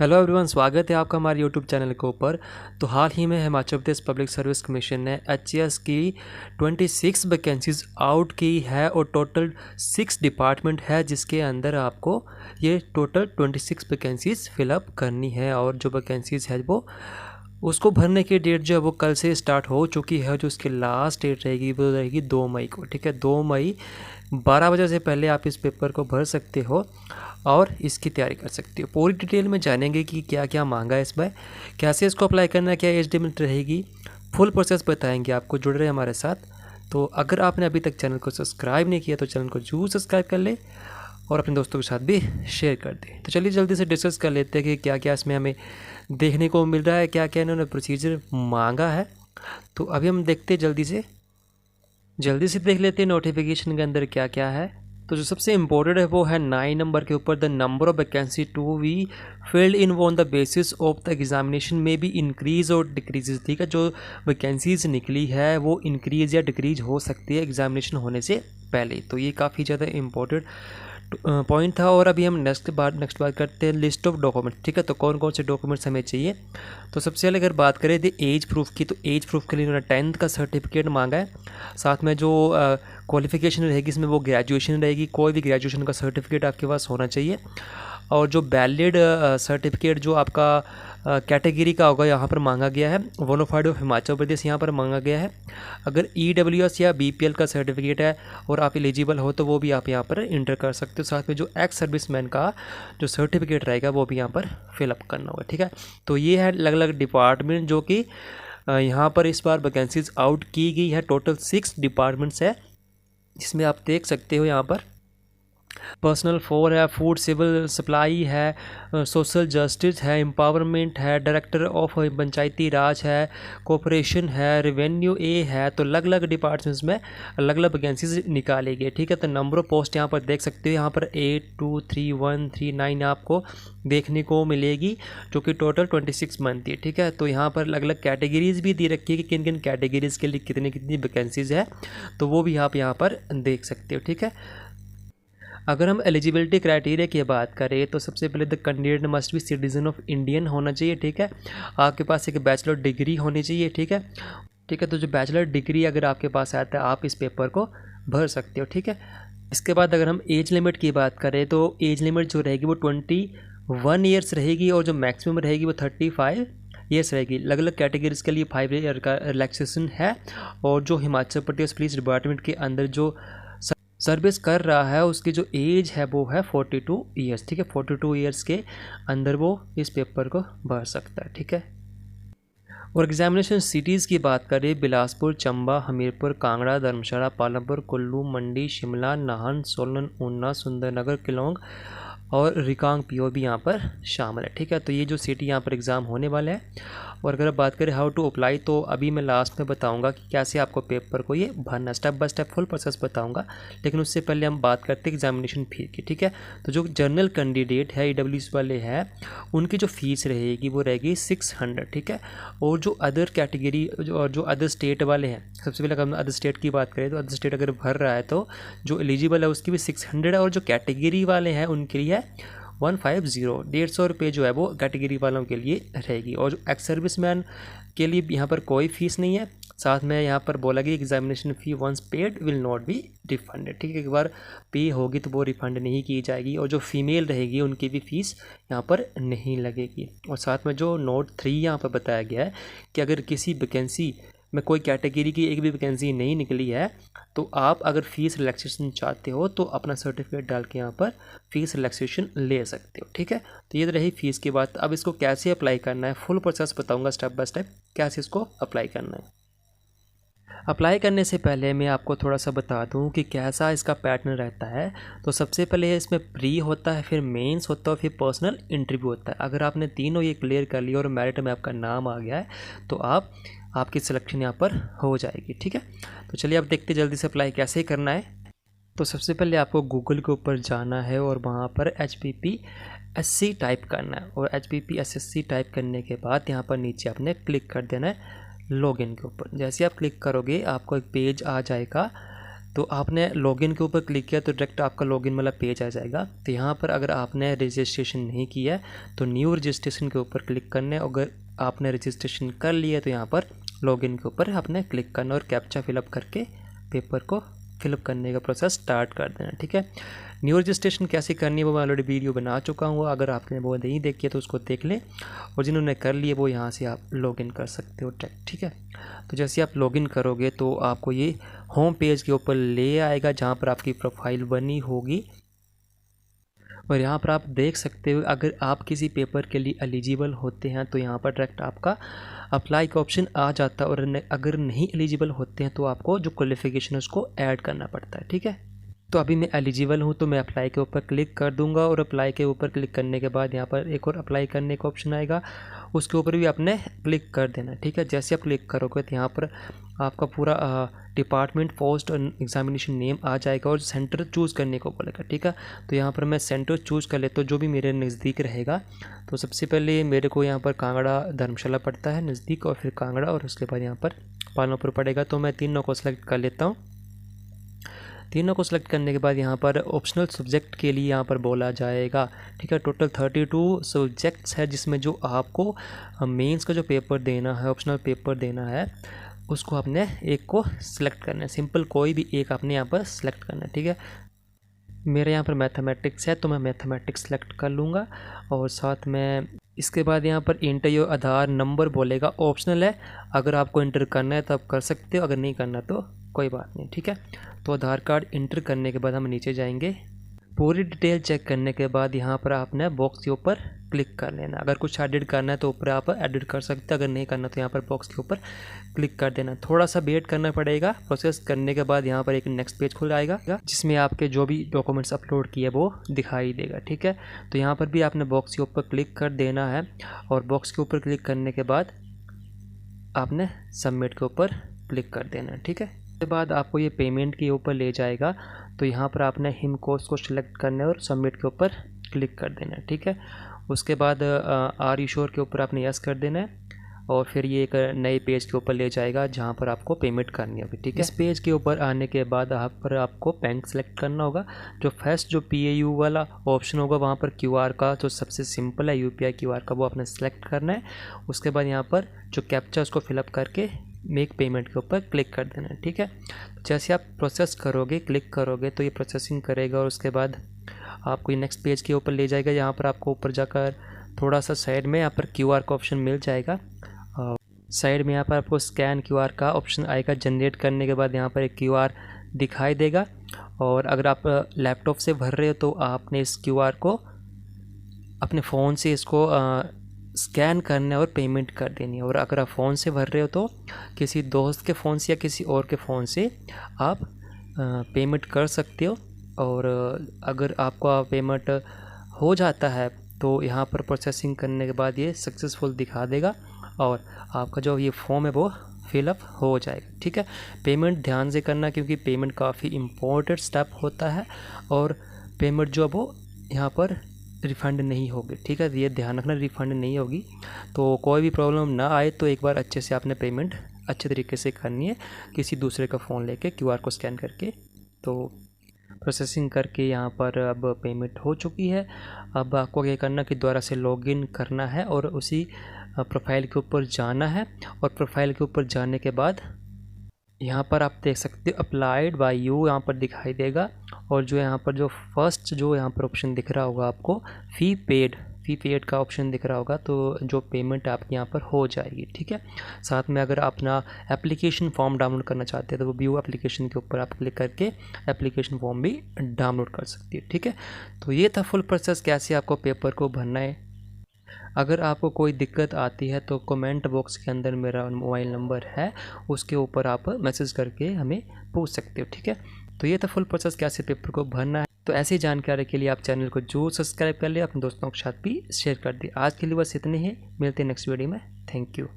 Hello everyone, स्वागत है आपका हमारे यूट्यूब चैनल के ऊपर। तो हाल ही में Himachal Pradesh public service commission ने एचसीएस की 26 वैकेंसीज आउट की है और टोटल 6 डिपार्टमेंट है जिसके अंदर आपको ये टोटल 26 वैकेंसीज फिलअप करनी है। और जो वैकेंसीज है वो उसको भरने की डेट जो है वो कल से स्टार्ट हो चुकी है। जो उसकी लास्ट डेट रहेगी वो रहेगी 2 मई को। ठीक है, 2 मई 12 बजे से पहले आप इस पेपर को भर सकते हो और इसकी तैयारी कर सकते हो। पूरी डिटेल में जानेंगे कि क्या क्या मांगा है इसमें, कैसे इसको अप्लाई करना है, क्या एज लिमिट रहेगी, फुल प्रोसेस बताएंगे आपको। जुड़ रहे हमारे साथ। तो अगर आपने अभी तक चैनल को सब्सक्राइब नहीं किया तो चैनल को जरूर सब्सक्राइब कर ले और अपने दोस्तों के साथ भी शेयर कर दें। तो चलिए जल्दी से डिस्कस कर लेते हैं कि क्या क्या इसमें हमें देखने को मिल रहा है, क्या क्या इन्होंने प्रोसीजर मांगा है। तो अभी हम देखते हैं जल्दी से देख लेते हैं नोटिफिकेशन के अंदर क्या क्या है। तो जो सबसे इम्पोर्टेंट है वो है 9 नंबर के ऊपर, the number of vacancy to be filled in on the basis of the examination में भी इंक्रीज और डिक्रीज। ठीक है, जो वैकेंसीज निकली है वो इंक्रीज या डिक्रीज हो सकती है एग्जामिनेशन होने से पहले। तो ये काफ़ी ज़्यादा इम्पोर्टेंट पॉइंट था। और अभी हम नेक्स्ट बात करते हैं लिस्ट ऑफ डॉक्यूमेंट। ठीक है, तो कौन कौन से डॉक्यूमेंट्स हमें चाहिए। तो सबसे पहले अगर बात करें थे एज प्रूफ की, तो एज प्रूफ के लिए उन्होंने 10th का सर्टिफिकेट मांगा है। साथ में जो क्वालिफिकेशन रहेगी इसमें वो ग्रेजुएशन रहेगी। कोई भी ग्रेजुएशन का सर्टिफिकेट आपके पास होना चाहिए। और जो वैलिड सर्टिफिकेट जो आपका कैटेगरी का होगा यहाँ पर मांगा गया है। बोनाफाइड ऑफ हिमाचल प्रदेश यहाँ पर मांगा गया है। अगर ईडब्ल्यूएस या बीपीएल का सर्टिफिकेट है और आप एलिजिबल हो तो वो भी आप यहाँ पर इंटर कर सकते हो। साथ में जो एक्स सर्विसमैन का जो सर्टिफिकेट रहेगा वो भी यहाँ पर फिलअप करना होगा। ठीक है, तो ये है अलग अलग डिपार्टमेंट जो कि यहाँ पर इस बार वैकेंसीज आउट की गई है। टोटल 6 डिपार्टमेंट्स है जिसमें आप देख सकते हो यहाँ पर पर्सनल 4 है, फूड सिविल सप्लाई है, सोशल जस्टिस है, एम्पावरमेंट है, डायरेक्टर ऑफ पंचायती राज है, कॉरपोरेशन है, रेवेन्यू ए है। तो अलग अलग डिपार्टमेंट्स में अलग अलग वैकेंसीज निकाली गई। ठीक है, तो नंबर ऑफ पोस्ट यहाँ पर देख सकते हो। यहाँ पर 8, 2, 3, 1, 3, 9 आपको देखने को मिलेगी जो कि टोटल 26 बनती है। ठीक है, तो यहाँ पर अलग अलग कैटेगरीज भी दी रखी है कि किन किन कैटेगरीज के लिए कितनी कितनी वैकेंसीज है, तो वो भी आप यहाँ पर देख सकते हो। ठीक है, अगर हम एलिजिबिलिटी क्राइटेरिया की बात करें तो सबसे पहले the candidate must be citizen of Indian होना चाहिए। ठीक है, आपके पास एक बैचलर डिग्री होनी चाहिए। ठीक है, तो जो बैचलर डिग्री अगर आपके पास आता है आप इस पेपर को भर सकते हो। ठीक है, इसके बाद अगर हम एज लिमिट की बात करें तो एज लिमिट जो रहेगी वो 21 ईयर्स रहेगी और जो मैक्सिमम रहेगी वो 35 ईयर्स रहेगी। अलग अलग कैटेगरीज के लिए 5 ईयर का रिलैक्सेशन है। और जो हिमाचल प्रदेश पुलिस डिपार्टमेंट के अंदर जो सर्विस कर रहा है उसकी जो एज है वो है 42 ईयर्स। ठीक है, 42 ईयर्स के अंदर वो इस पेपर को भर सकता है। ठीक है, और एग्जामिनेशन सिटीज़ की बात करें बिलासपुर, चंबा, हमीरपुर, कांगड़ा, धर्मशाला, पालमपुर, कुल्लू, मंडी, शिमला, नाहन, सोलन, ऊना, सुंदरनगर, किलोंग और रिकांग पीओ भी यहाँ पर शामिल है। ठीक है, तो ये जो सिटी यहाँ पर एग्ज़ाम होने वाले हैं। और अगर बात करें हाउ टू अप्लाई तो अभी मैं लास्ट में बताऊंगा कि कैसे आपको पेपर को ये भरना, step by step full process बताऊंगा। लेकिन उससे पहले हम बात करते हैं एग्जामिनेशन फ़ी की। ठीक है, तो जो जनरल कैंडिडेट है ईडब्ल्यूएस वाले हैं उनकी जो फ़ीस रहेगी वो रहेगी 600। ठीक है, और जो अदर कैटेगरी और जो अदर स्टेट वाले हैं, सबसे पहले अगर हम अदर स्टेट की बात करें तो अदर स्टेट अगर भर रहा है तो जो एलिजिबल है उसकी भी 600 है। और जो कैटेगरी वाले हैं उनके लिए 150 150 रुपये जो है वो कैटेगरी वालों के लिए रहेगी। और जो एक्स सर्विसमैन के लिए यहाँ पर कोई फ़ीस नहीं है। साथ में यहाँ पर बोला गया examination fee once paid will not be refunded. ठीक है, एक बार पे होगी तो वो रिफ़ंड नहीं की जाएगी। और जो फीमेल रहेगी उनकी भी फ़ीस यहाँ पर नहीं लगेगी। और साथ में जो नोट 3 यहाँ पर बताया गया है कि अगर किसी वैकेंसी में कोई कैटेगरी की एक भी वैकेंसी नहीं निकली है तो आप अगर फ़ीस रिलैक्सेशन चाहते हो तो अपना सर्टिफिकेट डाल के यहाँ पर फ़ीस रिलैक्सेशन ले सकते हो। ठीक है, तो ये रही फ़ीस की बात। अब इसको कैसे अप्लाई करना है फुल प्रोसेस बताऊँगा स्टेप बाय स्टेप कैसे इसको अप्लाई करना है। अप्लाई करने से पहले मैं आपको थोड़ा सा बता दूं कि कैसा इसका पैटर्न रहता है। तो सबसे पहले इसमें प्री होता है, फिर मेंस होता है, फिर पर्सनल इंटरव्यू होता है। अगर आपने तीनों ये क्लियर कर लिया और मेरिट में आपका नाम आ गया है तो आपकी सिलेक्शन यहाँ पर हो जाएगी। ठीक है, तो चलिए अब देखते जल्दी से अप्लाई कैसे करना है। तो सबसे पहले आपको गूगल के ऊपर जाना है और वहाँ पर HPPSC टाइप करना है। और HPPSC टाइप करने के बाद यहाँ पर नीचे आपने क्लिक कर देना है लॉगिन के ऊपर। जैसे आप क्लिक करोगे आपको एक पेज आ जाएगा तो आपने लॉगिन के ऊपर क्लिक किया तो डायरेक्ट आपका लॉगिन वाला पेज आ जाएगा। तो यहाँ पर अगर आपने रजिस्ट्रेशन नहीं किया है तो न्यू रजिस्ट्रेशन के ऊपर क्लिक करना है। अगर आपने रजिस्ट्रेशन कर लिया तो यहाँ पर लॉगिन के ऊपर आपने क्लिक करना और कैप्चा फिलअप करके पेपर को फिलअप करने का प्रोसेस स्टार्ट कर देना। ठीक है, न्यू रजिस्ट्रेशन कैसे करनी है वो मैं ऑलरेडी वीडियो बना चुका हूँ, अगर आपने वो नहीं देखी है तो उसको देख लें, और जिन्होंने कर लिए वो यहाँ से आप लॉगिन कर सकते हो। ठीक है, तो जैसे आप लॉगिन करोगे तो आपको ये होम पेज के ऊपर ले आएगा जहाँ पर आपकी प्रोफाइल बनी होगी, और यहाँ पर आप देख सकते हो अगर आप किसी पेपर के लिए एलिजिबल होते हैं तो यहाँ पर डायरेक्ट आपका अप्लाई का ऑप्शन आ जाता है, और अगर नहीं एलिजिबल होते हैं तो आपको जो क्वालिफ़िकेशन है उसको ऐड करना पड़ता है। ठीक है, तो अभी मैं एलिजिबल हूँ तो मैं अप्लाई के ऊपर क्लिक कर दूंगा, और अप्लाई के ऊपर क्लिक करने के बाद यहाँ पर एक और अप्लाई करने का ऑप्शन आएगा, उसके ऊपर भी आपने क्लिक कर देना। ठीक है, जैसे आप क्लिक करोगे तो यहाँ पर आपका पूरा डिपार्टमेंट, पोस्ट और एग्जामिनेशन नेम आ जाएगा और सेंटर चूज़ करने को बोलेगा। ठीक है, तो यहाँ पर मैं सेंटर चूज़ कर लेता हूँ जो भी मेरे नज़दीक रहेगा। तो सबसे पहले मेरे को यहाँ पर कांगड़ा धर्मशाला पड़ता है नज़दीक, और फिर कांगड़ा, और उसके बाद यहाँ पर पालमपुर पड़ेगा। तो मैं तीनों को सिलेक्ट कर लेता हूँ। तीनों को सिलेक्ट करने के बाद यहाँ पर ऑप्शनल सब्जेक्ट के लिए यहाँ पर बोला जाएगा। ठीक है, टोटल 32 सब्जेक्ट्स है जिसमें जो आपको मेंस का जो पेपर देना है, ऑप्शनल पेपर देना है, उसको आपने एक को सिलेक्ट करना है। सिंपल कोई भी एक आपने यहाँ पर सिलेक्ट करना है। ठीक है, मेरे यहाँ पर मैथमेटिक्स है तो मैं मैथमेटिक्स सेलेक्ट कर लूँगा, और साथ में इसके बाद यहाँ पर इंटर योर आधार नंबर बोलेगा, ऑप्शनल है, अगर आपको इंटर करना है तो आप कर सकते हो, अगर नहीं करना तो कोई बात नहीं। ठीक है, तो आधार कार्ड इंटर करने के बाद हम नीचे जाएंगे। पूरी डिटेल चेक करने के बाद यहाँ पर आपने बॉक्स के ऊपर क्लिक कर लेना। अगर कुछ एडिट करना है तो ऊपर आप एडिट कर सकते हैं, अगर नहीं करना तो यहाँ पर बॉक्स के ऊपर क्लिक कर देना। थोड़ा सा वेट करना पड़ेगा। प्रोसेस करने के बाद यहाँ पर एक नेक्स्ट पेज खुल आएगा जिसमें आपके जो भी डॉक्यूमेंट्स अपलोड किए वो दिखाई देगा। ठीक है, तो यहाँ पर भी आपने बॉक्स के ऊपर क्लिक कर देना है, और बॉक्स के ऊपर क्लिक करने के बाद आपने सबमिट के ऊपर क्लिक कर देना है। ठीक है, उसके बाद आपको ये पेमेंट के ऊपर ले जाएगा, तो यहाँ पर आपने हिम कोर्स को सिलेक्ट करना है और सबमिट के ऊपर क्लिक कर देना है। ठीक है, उसके बाद आर यू श्योर के ऊपर आपने यस कर देना है, और फिर ये एक नए पेज के ऊपर ले जाएगा जहाँ पर आपको पेमेंट करनी होगी। ठीक है, इस पेज के ऊपर आने के बाद यहाँ पर आपको बैंक सेलेक्ट करना होगा। जो फर्स्ट जो PAU वाला ऑप्शन होगा वहाँ पर QR का जो सबसे सिंपल है UPI QR का वो आपने सेलेक्ट करना है। उसके बाद यहाँ पर जो कैप्चा उसको फिलअप करके मेक पेमेंट के ऊपर क्लिक कर देना है। ठीक है, जैसे आप प्रोसेस करोगे, क्लिक करोगे तो ये प्रोसेसिंग करेगा, और उसके बाद आपको ये नेक्स्ट पेज के ऊपर ले जाएगा। यहाँ पर आपको ऊपर जाकर थोड़ा सा साइड में यहाँ पर QR का ऑप्शन मिल जाएगा, साइड में यहाँ पर आपको स्कैन QR का ऑप्शन आएगा। जनरेट करने के बाद यहाँ पर एक QR दिखाई देगा, और अगर आप लैपटॉप से भर रहे हो तो आपने इस QR को अपने फ़ोन से इसको स्कैन करना है और पेमेंट कर देनी है। और अगर आप फ़ोन से भर रहे हो तो किसी दोस्त के फ़ोन से या किसी और के फ़ोन से आप पेमेंट कर सकते हो। और अगर आपका पेमेंट हो जाता है तो यहाँ पर प्रोसेसिंग करने के बाद ये सक्सेसफुल दिखा देगा, और आपका जो ये फॉर्म है वो फिलअप हो जाएगा। ठीक है, पेमेंट ध्यान से करना क्योंकि पेमेंट काफ़ी इम्पोर्टेंट स्टेप होता है, और पेमेंट जो है वो यहाँ पर रिफ़ंड नहीं होगी। ठीक है, ये ध्यान रखना, रिफ़ंड नहीं होगी। तो कोई भी प्रॉब्लम ना आए तो एक बार अच्छे से आपने पेमेंट अच्छे तरीके से करनी है, किसी दूसरे का फ़ोन लेके QR को स्कैन करके। तो प्रोसेसिंग करके यहाँ पर अब पेमेंट हो चुकी है। अब आपको क्या करना कि दोबारा से लॉगिन करना है और उसी प्रोफाइल के ऊपर जाना है, और प्रोफाइल के ऊपर जाने के बाद यहाँ पर आप देख सकते हो अप्लाइड बाय यू यहाँ पर दिखाई देगा, और जो यहाँ पर जो फर्स्ट जो यहाँ पर ऑप्शन दिख रहा होगा आपको फ़ी पेड का ऑप्शन दिख रहा होगा, तो जो पेमेंट आपकी यहाँ पर हो जाएगी। ठीक है, साथ में अगर आप अपना एप्लीकेशन फॉर्म डाउनलोड करना चाहते हैं तो वो व्यू एप्लीकेशन के ऊपर आप क्लिक करके एप्लीकेशन फॉर्म भी डाउनलोड कर सकती है। ठीक है, तो ये था फुल प्रोसेस कैसे आपको पेपर को भरना है। अगर आपको कोई दिक्कत आती है तो कमेंट बॉक्स के अंदर मेरा मोबाइल नंबर है, उसके ऊपर आप मैसेज करके हमें पूछ सकते हो। ठीक है, तो ये था फुल प्रोसेस कैसे पेपर को भरना है। तो ऐसी जानकारी के लिए आप चैनल को जरूर सब्सक्राइब कर ले, अपने दोस्तों के साथ भी शेयर कर दिए। आज के लिए बस इतने ही, मिलते हैं नेक्स्ट वीडियो में। Thank you.